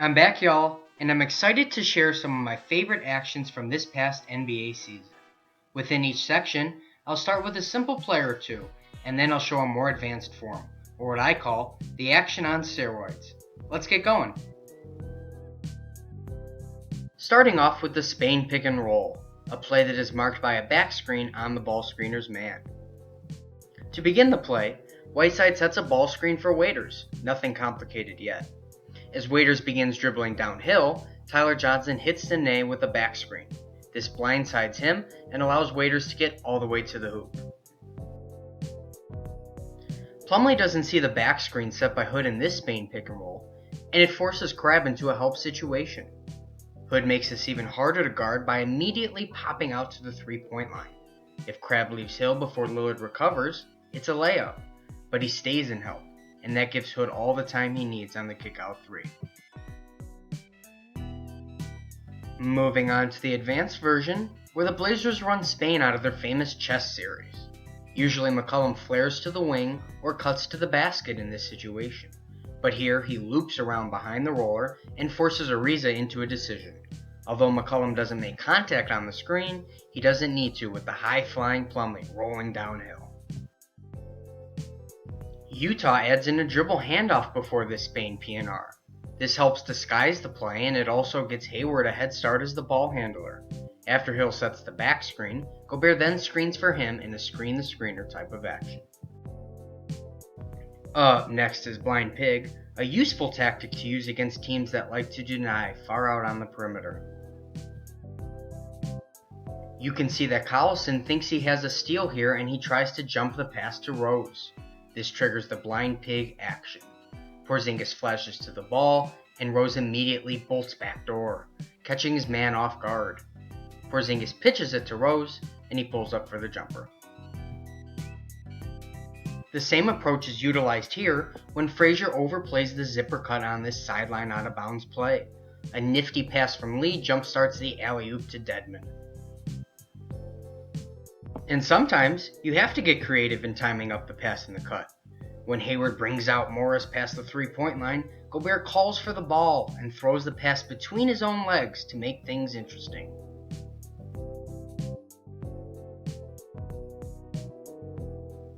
I'm back, y'all, and I'm excited to share some of my favorite actions from this past NBA season. Within each section, I'll start with a simple play or two, and then I'll show a more advanced form, or what I call the action on steroids. Let's get going. Starting off with the Spain pick and roll, a play that is marked by a back screen on the ball screener's man. To begin the play, Whiteside sets a ball screen for Waiters, nothing complicated yet. As Waiters begins dribbling downhill, Tyler Johnson hits Nene with a back screen. This blindsides him and allows Waiters to get all the way to the hoop. Plumlee doesn't see the back screen set by Hood in this Spain pick and roll, and it forces Crabbe into a help situation. Hood makes this even harder to guard by immediately popping out to the three-point line. If Crabbe leaves Hill before Lillard recovers, it's a layup, but he stays in help, and that gives Hood all the time he needs on the kick-out three. Moving on to the advanced version, where the Blazers run Spain out of their famous chess series. Usually McCollum flares to the wing or cuts to the basket in this situation, but here he loops around behind the roller and forces Ariza into a decision. Although McCollum doesn't make contact on the screen, he doesn't need to with the high-flying Plumlee rolling downhill. Utah adds in a dribble handoff before this Spain PNR. This helps disguise the play, and it also gets Hayward a head start as the ball handler. After Hill sets the back screen, Gobert then screens for him in a screen-the-screener type of action. Up next is Blind Pig, a useful tactic to use against teams that like to deny far out on the perimeter. You can see that Collison thinks he has a steal here and he tries to jump the pass to Rose. This triggers the Blind Pig action. Porzingis flashes to the ball, and Rose immediately bolts backdoor, catching his man off guard. Porzingis pitches it to Rose, and he pulls up for the jumper. The same approach is utilized here when Frazier overplays the zipper cut on this sideline out of bounds play. A nifty pass from Lee jumpstarts the alley-oop to Dedmon. And sometimes, you have to get creative in timing up the pass in the cut. When Hayward brings out Morris past the three-point line, Gobert calls for the ball and throws the pass between his own legs to make things interesting.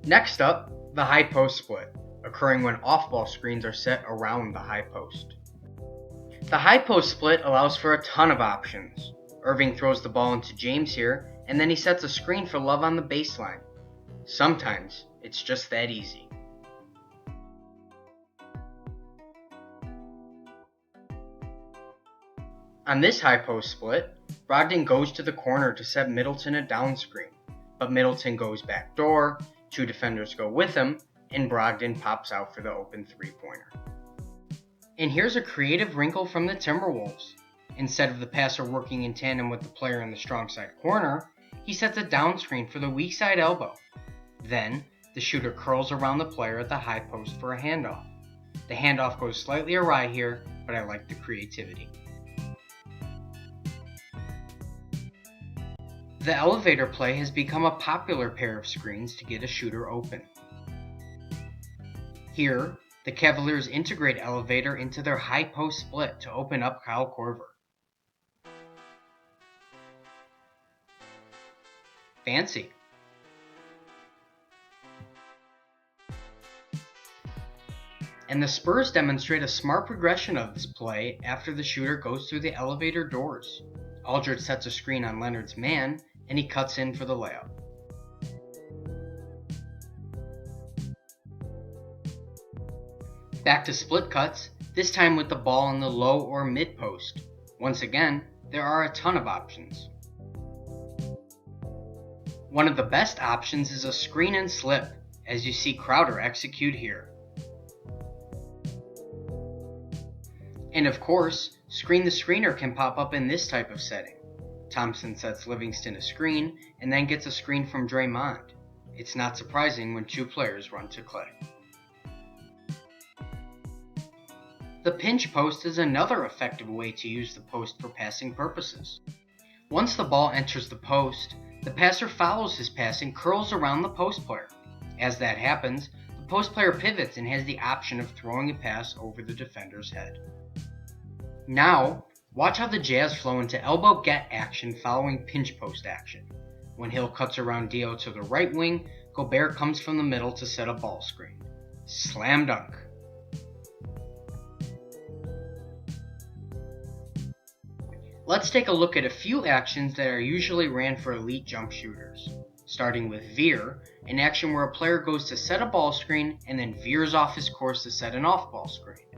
Next up, the high post split, occurring when off-ball screens are set around the high post. The high post split allows for a ton of options. Irving throws the ball into James here, and then he sets a screen for Love on the baseline. Sometimes, it's just that easy. On this high post split, Brogdon goes to the corner to set Middleton a down screen, but Middleton goes backdoor, two defenders go with him, and Brogdon pops out for the open three-pointer. And here's a creative wrinkle from the Timberwolves. Instead of the passer working in tandem with the player in the strong side corner, he sets a down screen for the weak side elbow. Then, the shooter curls around the player at the high post for a handoff. The handoff goes slightly awry here, but I like the creativity. The elevator play has become a popular pair of screens to get a shooter open. Here, the Cavaliers integrate elevator into their high post split to open up Kyle Korver. Fancy. And the Spurs demonstrate a smart progression of this play after the shooter goes through the elevator doors. Aldridge sets a screen on Leonard's man, and he cuts in for the layup. Back to split cuts, this time with the ball in the low or mid post. Once again, there are a ton of options. One of the best options is a screen and slip, as you see Crowder execute here. And of course, Screen the Screener can pop up in this type of setting. Thompson sets Livingston a screen, and then gets a screen from Draymond. It's not surprising when two players run to Clay. The pinch post is another effective way to use the post for passing purposes. Once the ball enters the post, the passer follows his pass and curls around the post player. As that happens, post player pivots and has the option of throwing a pass over the defender's head. Now, watch how the Jazz flow into elbow get action following pinch post action. When Hill cuts around Dio to the right wing, Gobert comes from the middle to set a ball screen. Slam dunk. Let's take a look at a few actions that are usually ran for elite jump shooters. Starting with Veer, an action where a player goes to set a ball screen and then veers off his course to set an off-ball screen.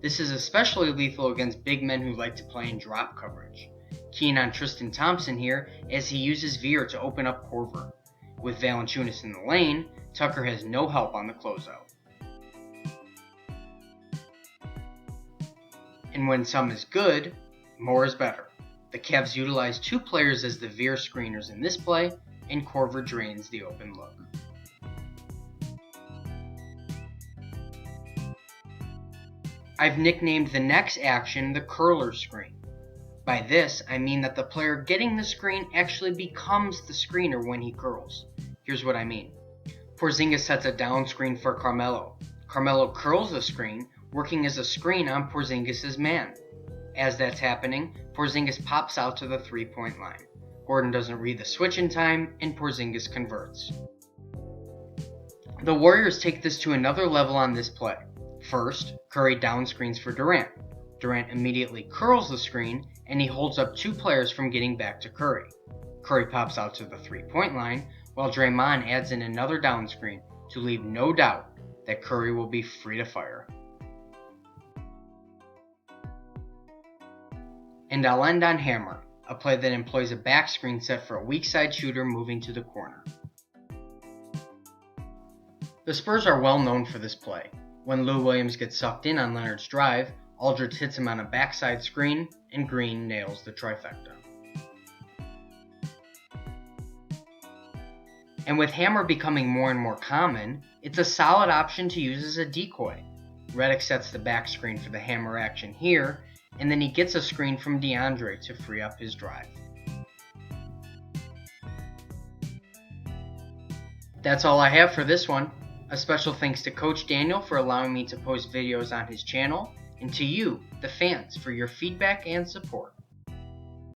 This is especially lethal against big men who like to play in drop coverage. Keen on Tristan Thompson here as he uses Veer to open up Korver. With Valanciunas in the lane, Tucker has no help on the closeout. And when some is good, more is better. The Cavs utilize two players as the Veer screeners in this play, and Korver drains the open look. I've nicknamed the next action the curler screen. By this, I mean that the player getting the screen actually becomes the screener when he curls. Here's what I mean. Porzingis sets a down screen for Carmelo. Carmelo curls the screen, working as a screen on Porzingis' man. As that's happening, Porzingis pops out to the three-point line. Gordon doesn't read the switch in time, and Porzingis converts. The Warriors take this to another level on this play. First, Curry down screens for Durant. Durant immediately curls the screen, and he holds up two players from getting back to Curry. Curry pops out to the three-point line, while Draymond adds in another down screen to leave no doubt that Curry will be free to fire. And I'll end on Hammer, a play that employs a back screen set for a weak side shooter moving to the corner. The Spurs are well known for this play. When Lou Williams gets sucked in on Leonard's drive, Aldridge hits him on a backside screen, and Green nails the trifecta. And with Hammer becoming more and more common, it's a solid option to use as a decoy. Redick sets the back screen for the Hammer action here, and then he gets a screen from DeAndre to free up his drive. That's all I have for this one. A special thanks to Coach Daniel for allowing me to post videos on his channel, and to you, the fans, for your feedback and support.